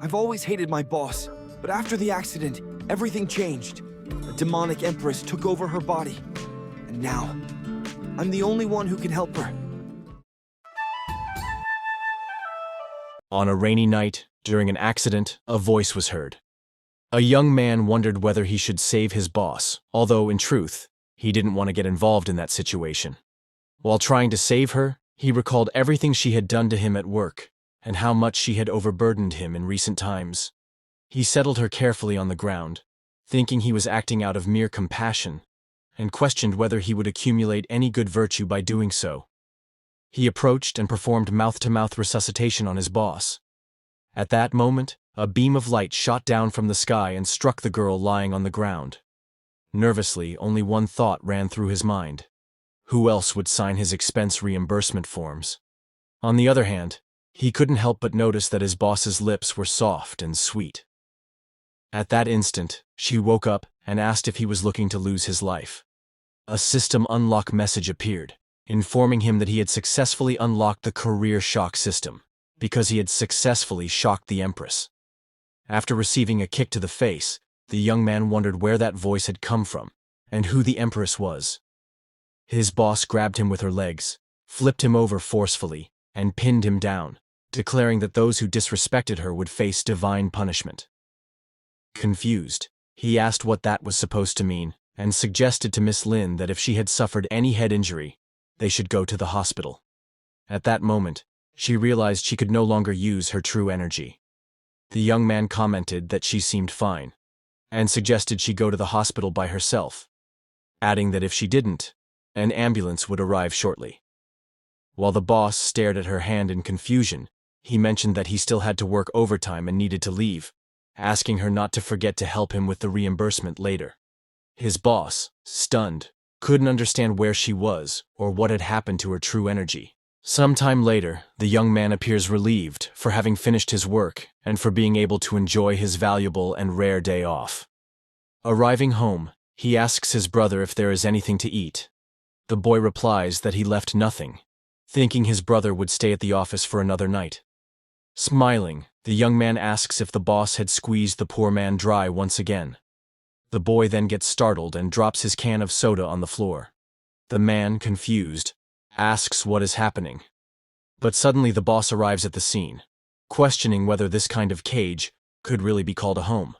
I've always hated my boss, but after the accident, everything changed. A demonic Empress took over her body. And now, I'm the only one who can help her. On a rainy night, during an accident, a voice was heard. A young man wondered whether he should save his boss, although, in truth, he didn't want to get involved in that situation. While trying to save her, he recalled everything she had done to him at work, and how much she had overburdened him in recent times. He settled her carefully on the ground, thinking he was acting out of mere compassion, and questioned whether he would accumulate any good virtue by doing so. He approached and performed mouth-to-mouth resuscitation on his boss. At that moment, a beam of light shot down from the sky and struck the girl lying on the ground. Nervously, only one thought ran through his mind. Who else would sign his expense reimbursement forms? On the other hand, he couldn't help but notice that his boss's lips were soft and sweet. At that instant, she woke up and asked if he was looking to lose his life. A system unlock message appeared, informing him that he had successfully unlocked the career shock system, because he had successfully shocked the Empress. After receiving a kick to the face, the young man wondered where that voice had come from, and who the Empress was. His boss grabbed him with her legs, flipped him over forcefully, and pinned him down, declaring that those who disrespected her would face divine punishment. Confused, he asked what that was supposed to mean, and suggested to Miss Lin that if she had suffered any head injury, they should go to the hospital. At that moment, she realized she could no longer use her true energy. The young man commented that she seemed fine, and suggested she go to the hospital by herself, adding that if she didn't, an ambulance would arrive shortly. While the boss stared at her hand in confusion, he mentioned that he still had to work overtime and needed to leave, asking her not to forget to help him with the reimbursement later. His boss, stunned, couldn't understand where she was or what had happened to her true energy. Sometime later, the young man appears relieved for having finished his work and for being able to enjoy his valuable and rare day off. Arriving home, he asks his brother if there is anything to eat. The boy replies that he left nothing, thinking his brother would stay at the office for another night. Smiling, the young man asks if the boss had squeezed the poor man dry once again. The boy then gets startled and drops his can of soda on the floor. The man, confused, asks what is happening. But suddenly the boss arrives at the scene, questioning whether this kind of cage could really be called a home.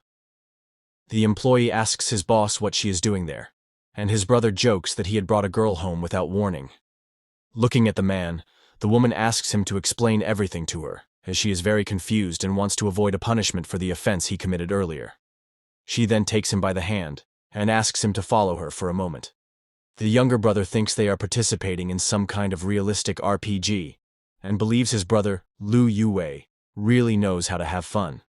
The employee asks his boss what she is doing there, and his brother jokes that he had brought a girl home without warning. Looking at the man, the woman asks him to explain everything to her, as she is very confused and wants to avoid a punishment for the offense he committed earlier. She then takes him by the hand and asks him to follow her for a moment. The younger brother thinks they are participating in some kind of realistic RPG, and believes his brother, Youwei, really knows how to have fun.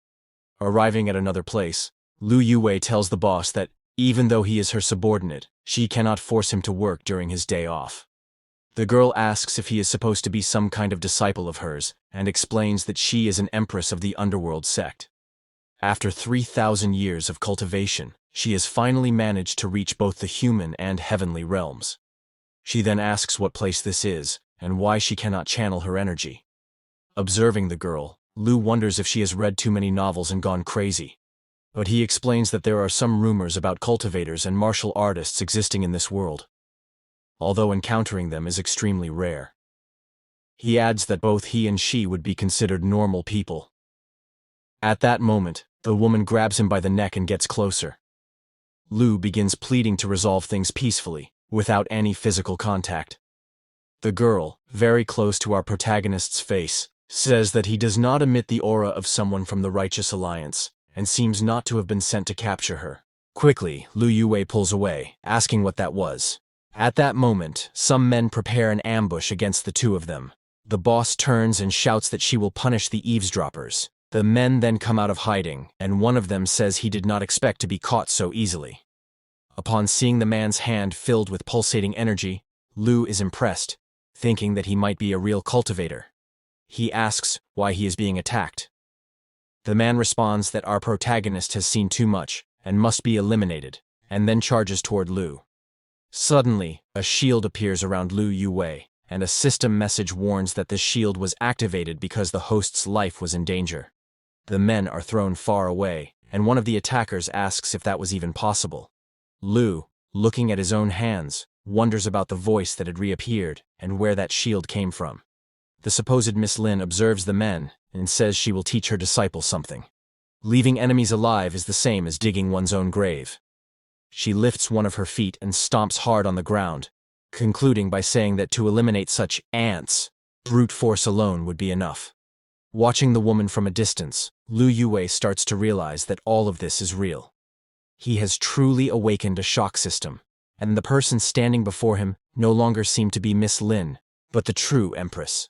Arriving at another place, Youwei tells the boss that, even though he is her subordinate, she cannot force him to work during his day off. The girl asks if he is supposed to be some kind of disciple of hers, and explains that she is an empress of the underworld sect. After 3,000 years of cultivation, she has finally managed to reach both the human and heavenly realms. She then asks what place this is, and why she cannot channel her energy. Observing the girl, Lu wonders if she has read too many novels and gone crazy. But he explains that there are some rumors about cultivators and martial artists existing in this world, although encountering them is extremely rare. He adds that both he and she would be considered normal people. At that moment, the woman grabs him by the neck and gets closer. Lu begins pleading to resolve things peacefully, without any physical contact. The girl, very close to our protagonist's face, says that he does not emit the aura of someone from the Righteous Alliance, and seems not to have been sent to capture her. Quickly, Youwei pulls away, asking what that was. At that moment, some men prepare an ambush against the two of them. The boss turns and shouts that she will punish the eavesdroppers. The men then come out of hiding, and one of them says he did not expect to be caught so easily. Upon seeing the man's hand filled with pulsating energy, Lu is impressed, thinking that he might be a real cultivator. He asks why he is being attacked. The man responds that our protagonist has seen too much and must be eliminated, and then charges toward Lu. Suddenly, a shield appears around Youwei, and a system message warns that this shield was activated because the host's life was in danger. The men are thrown far away, and one of the attackers asks if that was even possible. Lu, looking at his own hands, wonders about the voice that had reappeared and where that shield came from. The supposed Miss Lin observes the men and says she will teach her disciple something. Leaving enemies alive is the same as digging one's own grave. She lifts one of her feet and stomps hard on the ground, concluding by saying that to eliminate such ants, brute force alone would be enough. Watching the woman from a distance, Youwei starts to realize that all of this is real. He has truly awakened a shock system, and the person standing before him no longer seemed to be Miss Lin, but the true Empress.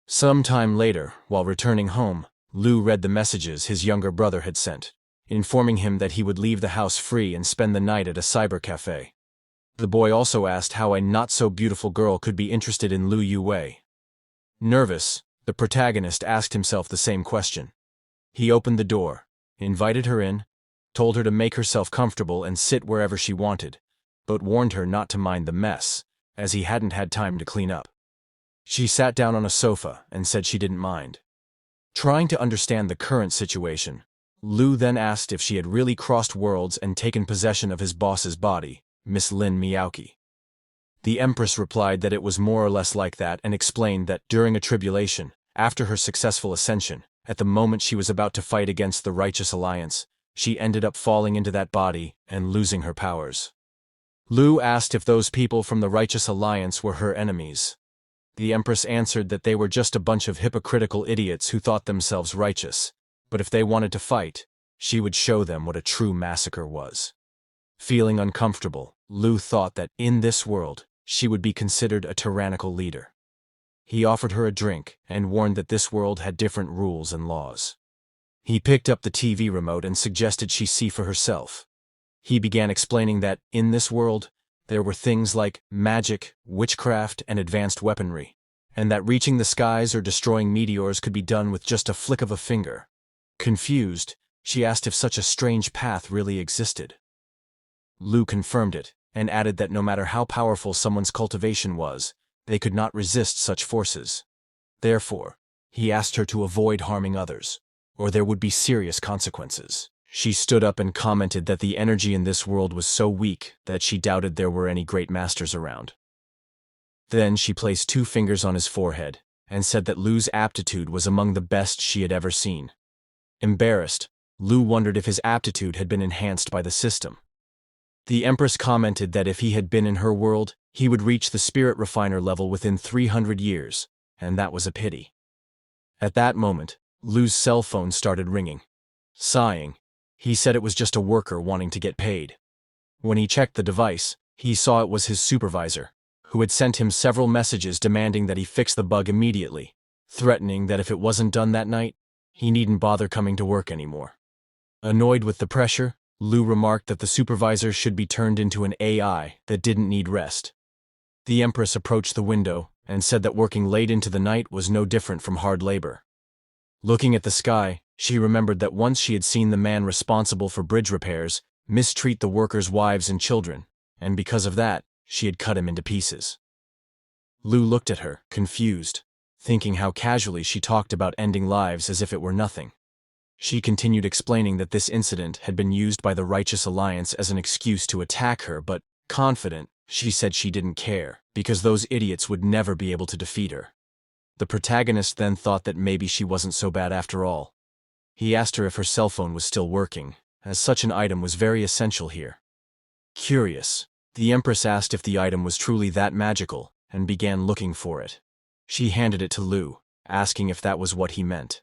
Some time later, while returning home, Lu read the messages his younger brother had sent, informing him that he would leave the house free and spend the night at a cyber cafe. The boy also asked how a not-so-beautiful girl could be interested in Youwei. Nervous, the protagonist asked himself the same question. He opened the door, invited her in, told her to make herself comfortable and sit wherever she wanted, but warned her not to mind the mess, as he hadn't had time to clean up. She sat down on a sofa and said she didn't mind. Trying to understand the current situation, Lu then asked if she had really crossed worlds and taken possession of his boss's body, Miss Lin Miyauki. The Empress replied that it was more or less like that and explained that during a tribulation, after her successful ascension, at the moment she was about to fight against the Righteous Alliance, she ended up falling into that body and losing her powers. Lu asked if those people from the Righteous Alliance were her enemies. The Empress answered that they were just a bunch of hypocritical idiots who thought themselves righteous, but if they wanted to fight, she would show them what a true massacre was. Feeling uncomfortable, Lu thought that, in this world, she would be considered a tyrannical leader. He offered her a drink and warned that this world had different rules and laws. He picked up the TV remote and suggested she see for herself. He began explaining that, in this world, there were things like magic, witchcraft, and advanced weaponry, and that reaching the skies or destroying meteors could be done with just a flick of a finger. Confused, she asked if such a strange path really existed. Lu confirmed it, and added that no matter how powerful someone's cultivation was, they could not resist such forces. Therefore, he asked her to avoid harming others, or there would be serious consequences. She stood up and commented that the energy in this world was so weak that she doubted there were any great masters around. Then she placed 2 fingers on his forehead and said that Lu's aptitude was among the best she had ever seen. Embarrassed, Lu wondered if his aptitude had been enhanced by the system. The Empress commented that if he had been in her world, he would reach the spirit refiner level within 300 years, and that was a pity. At that moment, Lu's cell phone started ringing. Sighing, he said it was just a worker wanting to get paid. When he checked the device, he saw it was his supervisor, who had sent him several messages demanding that he fix the bug immediately, threatening that if it wasn't done that night, he needn't bother coming to work anymore. Annoyed with the pressure, Lu remarked that the supervisor should be turned into an AI that didn't need rest. The Empress approached the window and said that working late into the night was no different from hard labor. Looking at the sky, she remembered that once she had seen the man responsible for bridge repairs mistreat the workers' wives and children, and because of that, she had cut him into pieces. Lu looked at her, confused, thinking how casually she talked about ending lives as if it were nothing. She continued explaining that this incident had been used by the Righteous Alliance as an excuse to attack her, but, confident, she said she didn't care, because those idiots would never be able to defeat her. The protagonist then thought that maybe she wasn't so bad after all. He asked her if her cell phone was still working, as such an item was very essential here. Curious, the Empress asked if the item was truly that magical, and began looking for it. She handed it to Lu, asking if that was what he meant.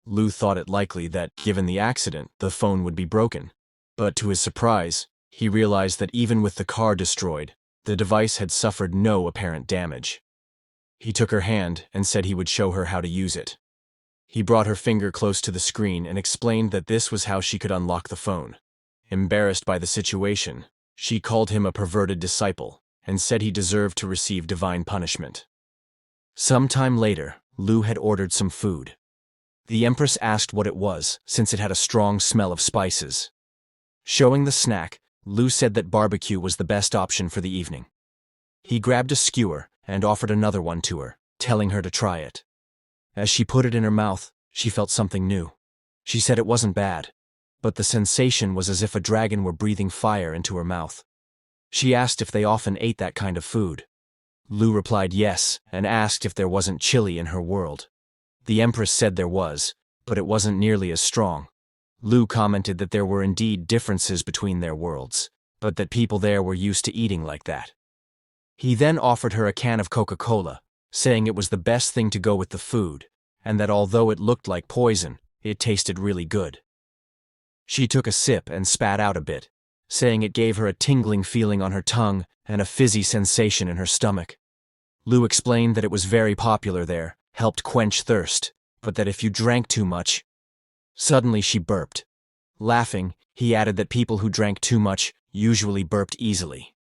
Lu thought it likely that, given the accident, the phone would be broken. But to his surprise, he realized that even with the car destroyed, the device had suffered no apparent damage. He took her hand and said he would show her how to use it. He brought her finger close to the screen and explained that this was how she could unlock the phone. Embarrassed by the situation, she called him a perverted disciple and said he deserved to receive divine punishment. Some time later, Lu had ordered some food. The Empress asked what it was, since it had a strong smell of spices. Showing the snack, Lu said that barbecue was the best option for the evening. He grabbed a skewer and offered another one to her, telling her to try it. As she put it in her mouth, she felt something new. She said it wasn't bad, but the sensation was as if a dragon were breathing fire into her mouth. She asked if they often ate that kind of food. Lu replied yes, and asked if there wasn't chili in her world. The Empress said there was, but it wasn't nearly as strong. Lu commented that there were indeed differences between their worlds, but that people there were used to eating like that. He then offered her a can of Coca-Cola, saying it was the best thing to go with the food, and that although it looked like poison, it tasted really good. She took a sip and spat out a bit, saying it gave her a tingling feeling on her tongue and a fizzy sensation in her stomach. Lu explained that it was very popular there, helped quench thirst, but that if you drank too much... Suddenly she burped. Laughing, he added that people who drank too much usually burped easily.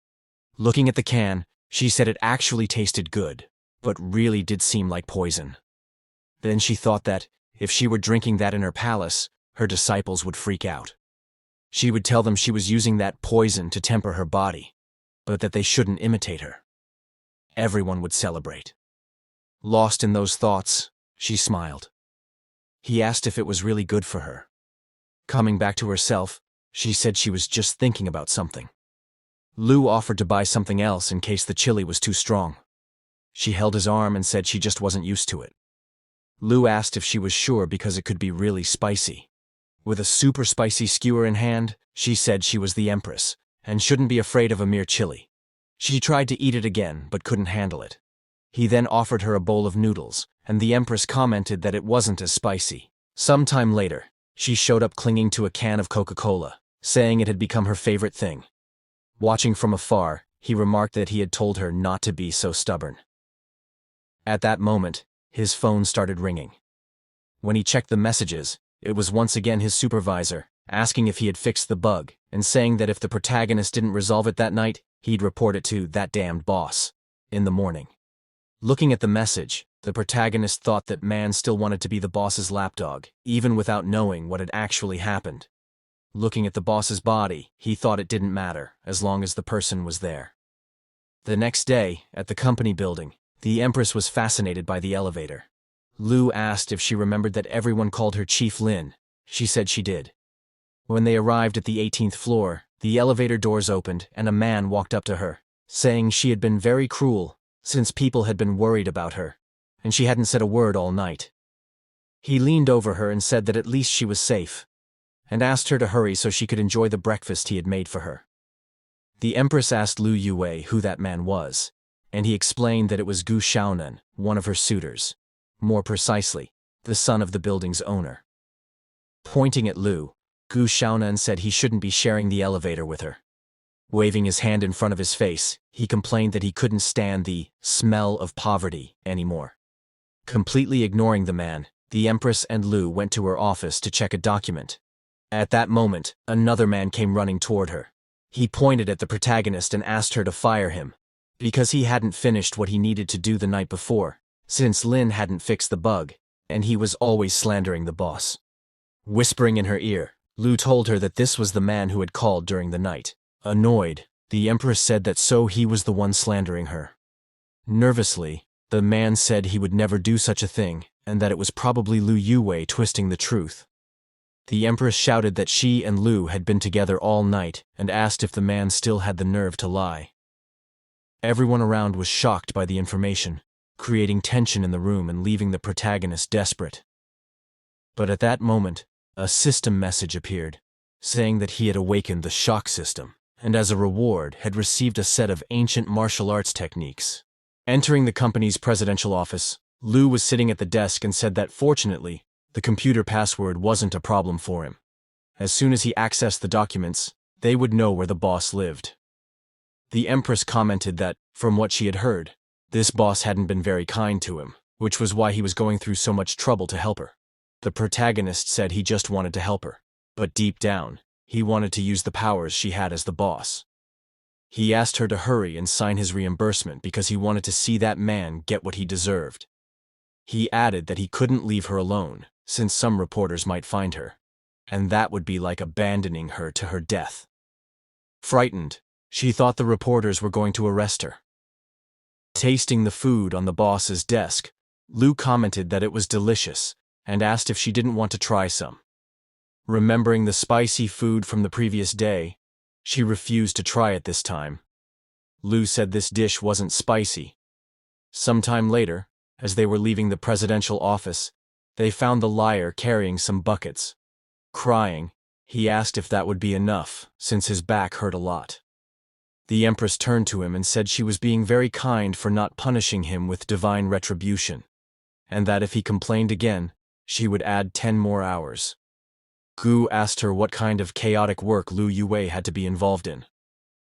Looking at the can, she said it actually tasted good, but really did seem like poison. Then she thought that, if she were drinking that in her palace, her disciples would freak out. She would tell them she was using that poison to temper her body, but that they shouldn't imitate her. Everyone would celebrate. Lost in those thoughts, she smiled. He asked if it was really good for her. Coming back to herself, she said she was just thinking about something. Lu offered to buy something else in case the chili was too strong. She held his arm and said she just wasn't used to it. Lu asked if she was sure because it could be really spicy. With a super spicy skewer in hand, she said she was the Empress, and shouldn't be afraid of a mere chili. She tried to eat it again, but couldn't handle it. He then offered her a bowl of noodles, and the Empress commented that it wasn't as spicy. Sometime later, she showed up clinging to a can of Coca-Cola, saying it had become her favorite thing. Watching from afar, he remarked that he had told her not to be so stubborn. At that moment, his phone started ringing. When he checked the messages, it was once again his supervisor, asking if he had fixed the bug, and saying that if the protagonist didn't resolve it that night, he'd report it to that damned boss in the morning. Looking at the message, the protagonist thought that man still wanted to be the boss's lapdog, even without knowing what had actually happened. Looking at the boss's body, he thought it didn't matter, as long as the person was there. The next day, at the company building, the Empress was fascinated by the elevator. Lu asked if she remembered that everyone called her Chief Lin. She said she did. When they arrived at the 18th floor, the elevator doors opened and a man walked up to her, saying she had been very cruel, since people had been worried about her, and she hadn't said a word all night. He leaned over her and said that at least she was safe, and asked her to hurry so she could enjoy the breakfast he had made for her. The Empress asked Lu Youwei who that man was, and he explained that it was Gu Xiaonan, one of her suitors. More precisely, the son of the building's owner. Pointing at Lu, Gu Xiaonan said he shouldn't be sharing the elevator with her. Waving his hand in front of his face, he complained that he couldn't stand the smell of poverty anymore. Completely ignoring the man, the Empress and Lu went to her office to check a document. At that moment, another man came running toward her. He pointed at the protagonist and asked her to fire him, because he hadn't finished what he needed to do the night before, since Lin hadn't fixed the bug, and he was always slandering the boss. Whispering in her ear, Lu told her that this was the man who had called during the night. Annoyed, the Empress said that so he was the one slandering her. Nervously, the man said he would never do such a thing, and that it was probably Lu Youwei twisting the truth. The Empress shouted that she and Lu had been together all night and asked if the man still had the nerve to lie. Everyone around was shocked by the information, creating tension in the room and leaving the protagonist desperate. But at that moment, a system message appeared, saying that he had awakened the shock system, and as a reward had received a set of ancient martial arts techniques. Entering the company's presidential office, Lu was sitting at the desk and said that fortunately, the computer password wasn't a problem for him. As soon as he accessed the documents, they would know where the boss lived. The Empress commented that, from what she had heard, this boss hadn't been very kind to him, which was why he was going through so much trouble to help her. The protagonist said he just wanted to help her, but deep down, he wanted to use the powers she had as the boss. He asked her to hurry and sign his reimbursement because he wanted to see that man get what he deserved. He added that he couldn't leave her alone, since some reporters might find her, and that would be like abandoning her to her death. Frightened, she thought the reporters were going to arrest her. Tasting the food on the boss's desk, Lu commented that it was delicious and asked if she didn't want to try some. Remembering the spicy food from the previous day, she refused to try it this time. Lu said this dish wasn't spicy. Sometime later, as they were leaving the presidential office, they found the liar carrying some buckets. Crying, he asked if that would be enough, since his back hurt a lot. The Empress turned to him and said she was being very kind for not punishing him with divine retribution, and that if he complained again, she would add 10 more hours. Gu asked her what kind of chaotic work Youwei had to be involved in.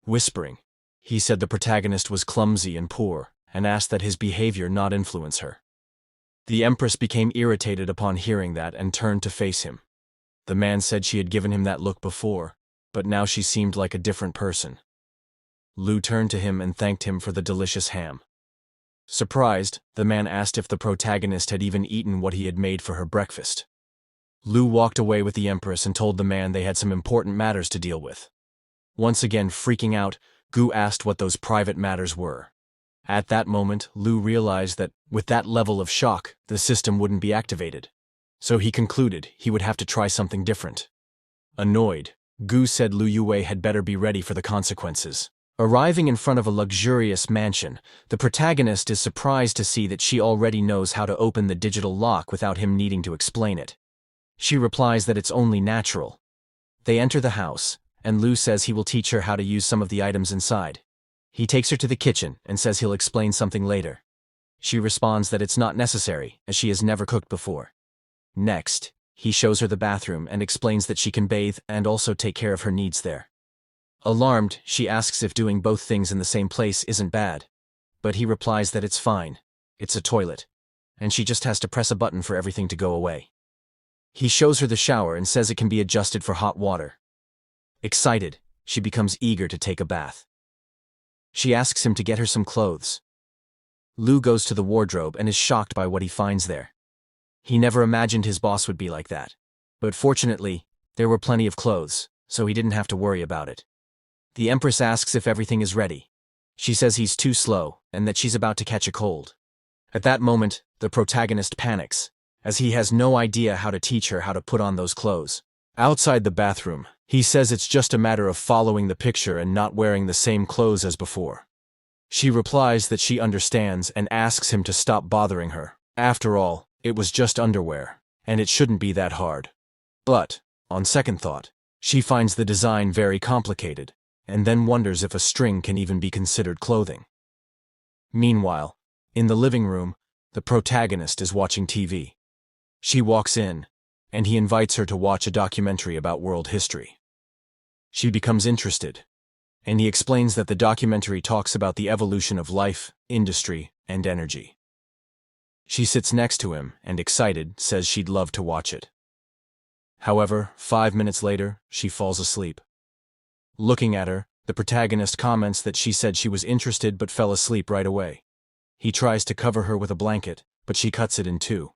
Whispering, he said the protagonist was clumsy and poor, and asked that his behavior not influence her. The Empress became irritated upon hearing that and turned to face him. The man said she had given him that look before, but now she seemed like a different person. Lu turned to him and thanked him for the delicious ham. Surprised, the man asked if the protagonist had even eaten what he had made for her breakfast. Lu walked away with the Empress and told the man they had some important matters to deal with. Once again freaking out, Gu asked what those private matters were. At that moment, Lu realized that, with that level of shock, the system wouldn't be activated. So he concluded he would have to try something different. Annoyed, Gu said Youwei had better be ready for the consequences. Arriving in front of a luxurious mansion, the protagonist is surprised to see that she already knows how to open the digital lock without him needing to explain it. She replies that it's only natural. They enter the house, and Lu says he will teach her how to use some of the items inside. He takes her to the kitchen and says he'll explain something later. She responds that it's not necessary, as she has never cooked before. Next, he shows her the bathroom and explains that she can bathe and also take care of her needs there. Alarmed, she asks if doing both things in the same place isn't bad. But he replies that it's fine. It's a toilet. And she just has to press a button for everything to go away. He shows her the shower and says it can be adjusted for hot water. Excited, she becomes eager to take a bath. She asks him to get her some clothes. Lu goes to the wardrobe and is shocked by what he finds there. He never imagined his boss would be like that. But fortunately, there were plenty of clothes, so he didn't have to worry about it. The Empress asks if everything is ready. She says he's too slow and that she's about to catch a cold. At that moment, the protagonist panics, as he has no idea how to teach her how to put on those clothes. Outside the bathroom, he says it's just a matter of following the picture and not wearing the same clothes as before. She replies that she understands and asks him to stop bothering her. After all, it was just underwear, and it shouldn't be that hard. But, on second thought, she finds the design very complicated, and then wonders if a string can even be considered clothing. Meanwhile, in the living room, the protagonist is watching TV. She walks in, and he invites her to watch a documentary about world history. She becomes interested, and he explains that the documentary talks about the evolution of life, industry, and energy. She sits next to him and, excited, says she'd love to watch it. However, 5 minutes later, she falls asleep. Looking at her, the protagonist comments that she said she was interested but fell asleep right away. He tries to cover her with a blanket, but she cuts it in two.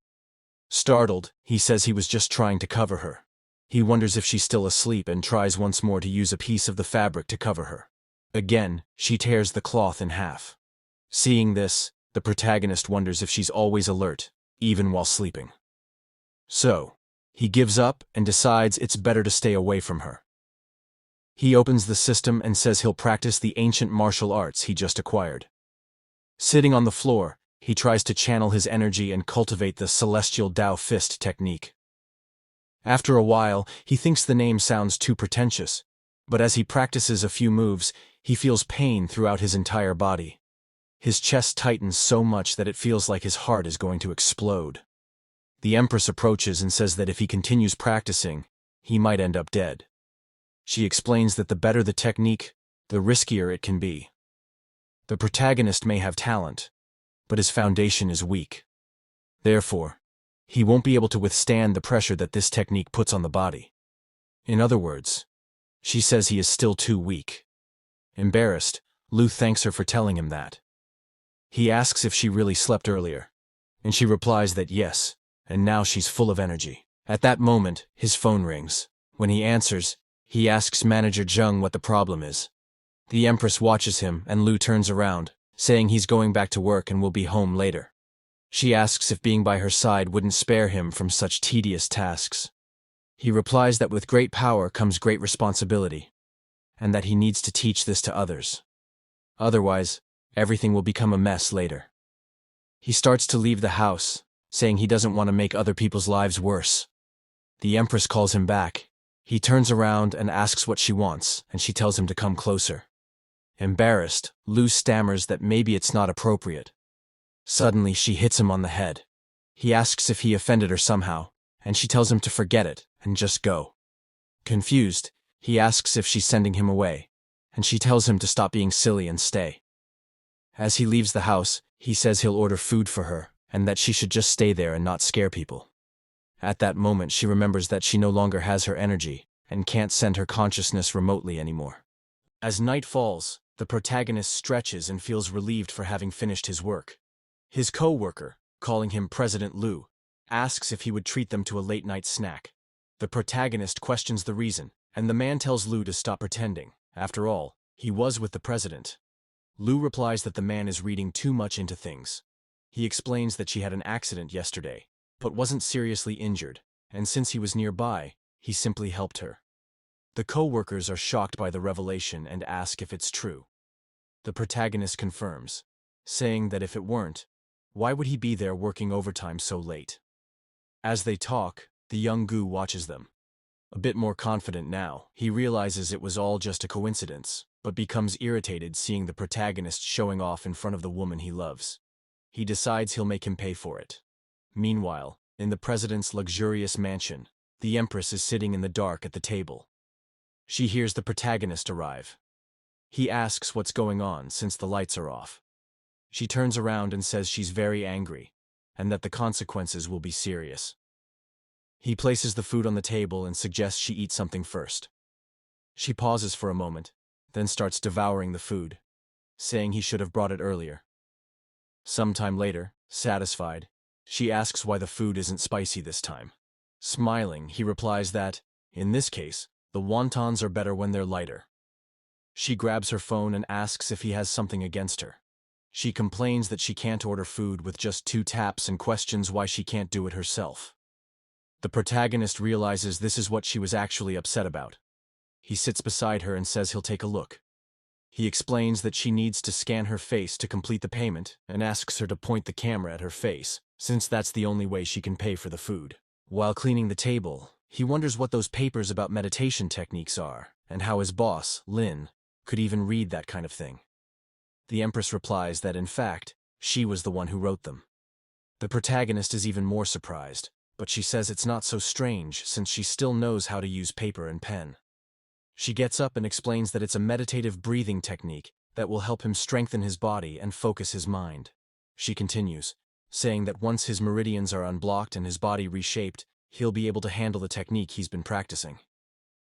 Startled, he says he was just trying to cover her. He wonders if she's still asleep and tries once more to use a piece of the fabric to cover her. Again, she tears the cloth in half. Seeing this, the protagonist wonders if she's always alert, even while sleeping. So, he gives up and decides it's better to stay away from her. He opens the system and says he'll practice the ancient martial arts he just acquired. Sitting on the floor, he tries to channel his energy and cultivate the celestial Dao fist technique. After a while, he thinks the name sounds too pretentious, but as he practices a few moves, he feels pain throughout his entire body. His chest tightens so much that it feels like his heart is going to explode. The Empress approaches and says that if he continues practicing, he might end up dead. She explains that the better the technique, the riskier it can be. The protagonist may have talent, but his foundation is weak. Therefore, he won't be able to withstand the pressure that this technique puts on the body. In other words, she says he is still too weak. Embarrassed, Lu thanks her for telling him that. He asks if she really slept earlier, and she replies that yes, and now she's full of energy. At that moment, his phone rings. When he answers, he asks Manager Zheng what the problem is. The Empress watches him and Lu turns around, saying he's going back to work and will be home later. She asks if being by her side wouldn't spare him from such tedious tasks. He replies that with great power comes great responsibility, and that he needs to teach this to others. Otherwise, everything will become a mess later. He starts to leave the house, saying he doesn't want to make other people's lives worse. The Empress calls him back. He turns around and asks what she wants, and she tells him to come closer. Embarrassed, Lu stammers that maybe it's not appropriate. Suddenly, she hits him on the head. He asks if he offended her somehow, and she tells him to forget it and just go. Confused, he asks if she's sending him away, and she tells him to stop being silly and stay. As he leaves the house, he says he'll order food for her, and that she should just stay there and not scare people. At that moment, she remembers that she no longer has her energy, and can't send her consciousness remotely anymore. As night falls, the protagonist stretches and feels relieved for having finished his work. His co-worker, calling him President Lu, asks if he would treat them to a late-night snack. The protagonist questions the reason, and the man tells Lu to stop pretending. After all, he was with the president. Lu replies that the man is reading too much into things. He explains that she had an accident yesterday, but wasn't seriously injured, and since he was nearby, he simply helped her. The co-workers are shocked by the revelation and ask if it's true. The protagonist confirms, saying that if it weren't, why would he be there working overtime so late? As they talk, the young Gu watches them. A bit more confident now, he realizes it was all just a coincidence, but becomes irritated seeing the protagonist showing off in front of the woman he loves. He decides he'll make him pay for it. Meanwhile, in the president's luxurious mansion, the Empress is sitting in the dark at the table. She hears the protagonist arrive. He asks what's going on since the lights are off. She turns around and says she's very angry, and that the consequences will be serious. He places the food on the table and suggests she eat something first. She pauses for a moment, then starts devouring the food, saying he should have brought it earlier. Sometime later, satisfied, she asks why the food isn't spicy this time. Smiling, he replies that, in this case, the wontons are better when they're lighter. She grabs her phone and asks if he has something against her. She complains that she can't order food with just 2 taps and questions why she can't do it herself. The protagonist realizes this is what she was actually upset about. He sits beside her and says he'll take a look. He explains that she needs to scan her face to complete the payment and asks her to point the camera at her face, since that's the only way she can pay for the food. While cleaning the table, he wonders what those papers about meditation techniques are, and how his boss, Lin, could even read that kind of thing. The Empress replies that in fact, she was the one who wrote them. The protagonist is even more surprised, but she says it's not so strange since she still knows how to use paper and pen. She gets up and explains that it's a meditative breathing technique that will help him strengthen his body and focus his mind. She continues, saying that once his meridians are unblocked and his body reshaped, he'll be able to handle the technique he's been practicing.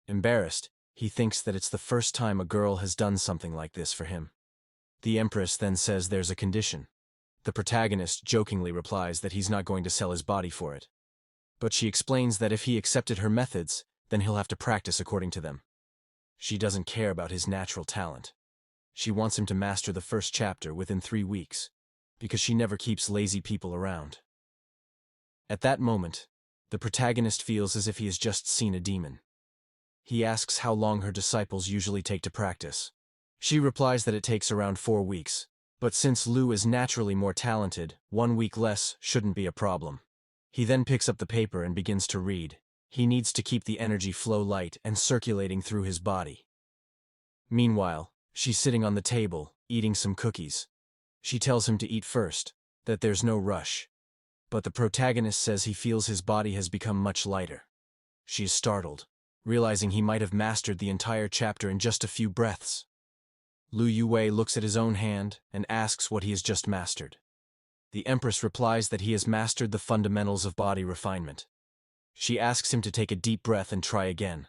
Embarrassed, he thinks that it's the first time a girl has done something like this for him. The Empress then says there's a condition. The protagonist jokingly replies that he's not going to sell his body for it. But she explains that if he accepted her methods, then he'll have to practice according to them. She doesn't care about his natural talent. She wants him to master the first chapter within 3 weeks, because she never keeps lazy people around. At that moment, the protagonist feels as if he has just seen a demon. He asks how long her disciples usually take to practice. She replies that it takes around 4 weeks, but since Lu is naturally more talented, 1 week less shouldn't be a problem. He then picks up the paper and begins to read. He needs to keep the energy flow light and circulating through his body. Meanwhile, she's sitting on the table, eating some cookies. She tells him to eat first, that there's no rush. But the protagonist says he feels his body has become much lighter. She is startled, realizing he might have mastered the entire chapter in just a few breaths. Youwei looks at his own hand and asks what he has just mastered. The Empress replies that he has mastered the fundamentals of body refinement. She asks him to take a deep breath and try again.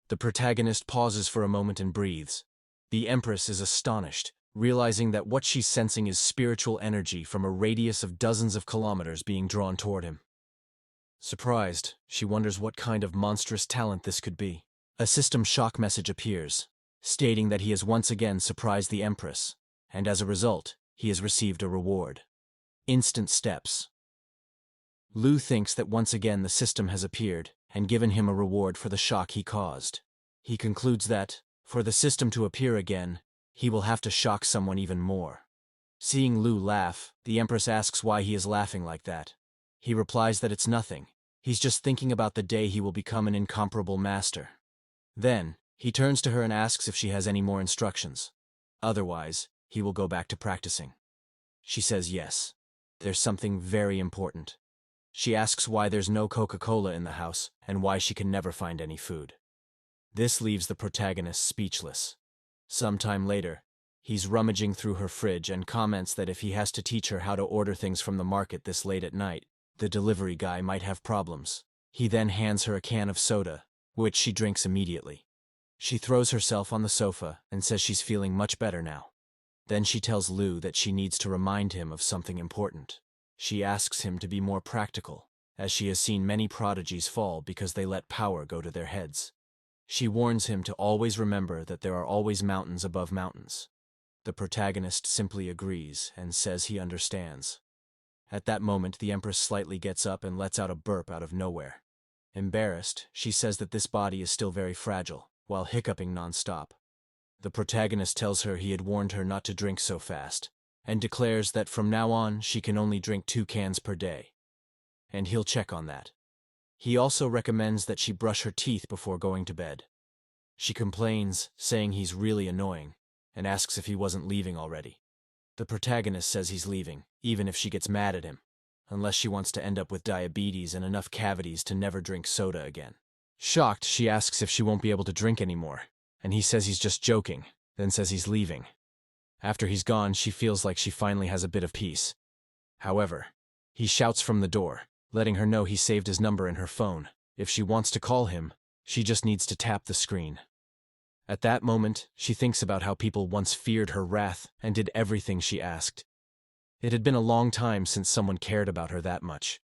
The protagonist pauses for a moment and breathes. The Empress is astonished, realizing that what she's sensing is spiritual energy from a radius of dozens of kilometers being drawn toward him. Surprised, she wonders what kind of monstrous talent this could be. A system shock message appears, stating that he has once again surprised the Empress, and as a result, he has received a reward. Instant steps. Lu thinks that once again the system has appeared, and given him a reward for the shock he caused. He concludes that, for the system to appear again, he will have to shock someone even more. Seeing Lu laugh, the Empress asks why he is laughing like that. He replies that it's nothing. He's just thinking about the day he will become an incomparable master. Then, he turns to her and asks if she has any more instructions. Otherwise, he will go back to practicing. She says yes. There's something very important. She asks why there's no Coca-Cola in the house and why she can never find any food. This leaves the protagonist speechless. Sometime later, he's rummaging through her fridge and comments that if he has to teach her how to order things from the market this late at night, the delivery guy might have problems. He then hands her a can of soda, which she drinks immediately. She throws herself on the sofa and says she's feeling much better now. Then she tells Lu that she needs to remind him of something important. She asks him to be more practical, as she has seen many prodigies fall because they let power go to their heads. She warns him to always remember that there are always mountains above mountains. The protagonist simply agrees and says he understands. At that moment, the Empress slightly gets up and lets out a burp out of nowhere. Embarrassed, she says that this body is still very fragile, while hiccuping non-stop. The protagonist tells her he had warned her not to drink so fast, and declares that from now on she can only drink 2 cans per day. And he'll check on that. He also recommends that she brush her teeth before going to bed. She complains, saying he's really annoying, and asks if he wasn't leaving already. The protagonist says he's leaving, even if she gets mad at him, unless she wants to end up with diabetes and enough cavities to never drink soda again. Shocked, she asks if she won't be able to drink anymore, and he says he's just joking, then says he's leaving. After he's gone, she feels like she finally has a bit of peace. However, he shouts from the door, letting her know he saved his number in her phone. If she wants to call him, she just needs to tap the screen. At that moment, she thinks about how people once feared her wrath and did everything she asked. It had been a long time since someone cared about her that much.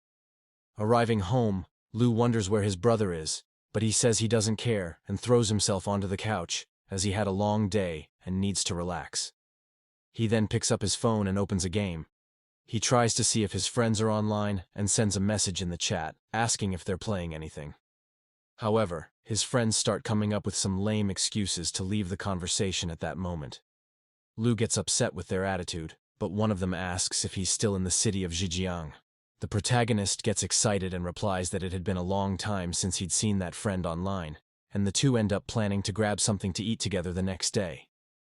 Arriving home, Lu wonders where his brother is, but he says he doesn't care and throws himself onto the couch, as he had a long day and needs to relax. He then picks up his phone and opens a game. He tries to see if his friends are online and sends a message in the chat, asking if they're playing anything. However, his friends start coming up with some lame excuses to leave the conversation at that moment. Lu gets upset with their attitude, but one of them asks if he's still in the city of Zhejiang. The protagonist gets excited and replies that it had been a long time since he'd seen that friend online, and the two end up planning to grab something to eat together the next day.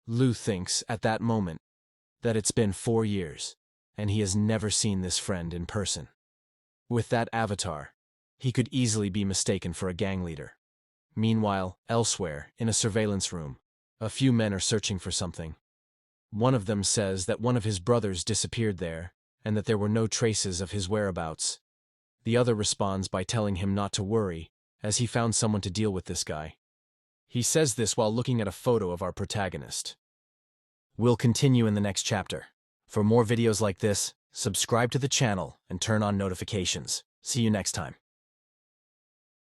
Lu thinks, at that moment, that it's been 4 years, and he has never seen this friend in person. With that avatar, he could easily be mistaken for a gang leader. Meanwhile, elsewhere, in a surveillance room, a few men are searching for something. One of them says that one of his brothers disappeared there, and that there were no traces of his whereabouts. The other responds by telling him not to worry, as he found someone to deal with this guy. He says this while looking at a photo of our protagonist. We'll continue in the next chapter. For more videos like this, subscribe to the channel and turn on notifications. See you next time.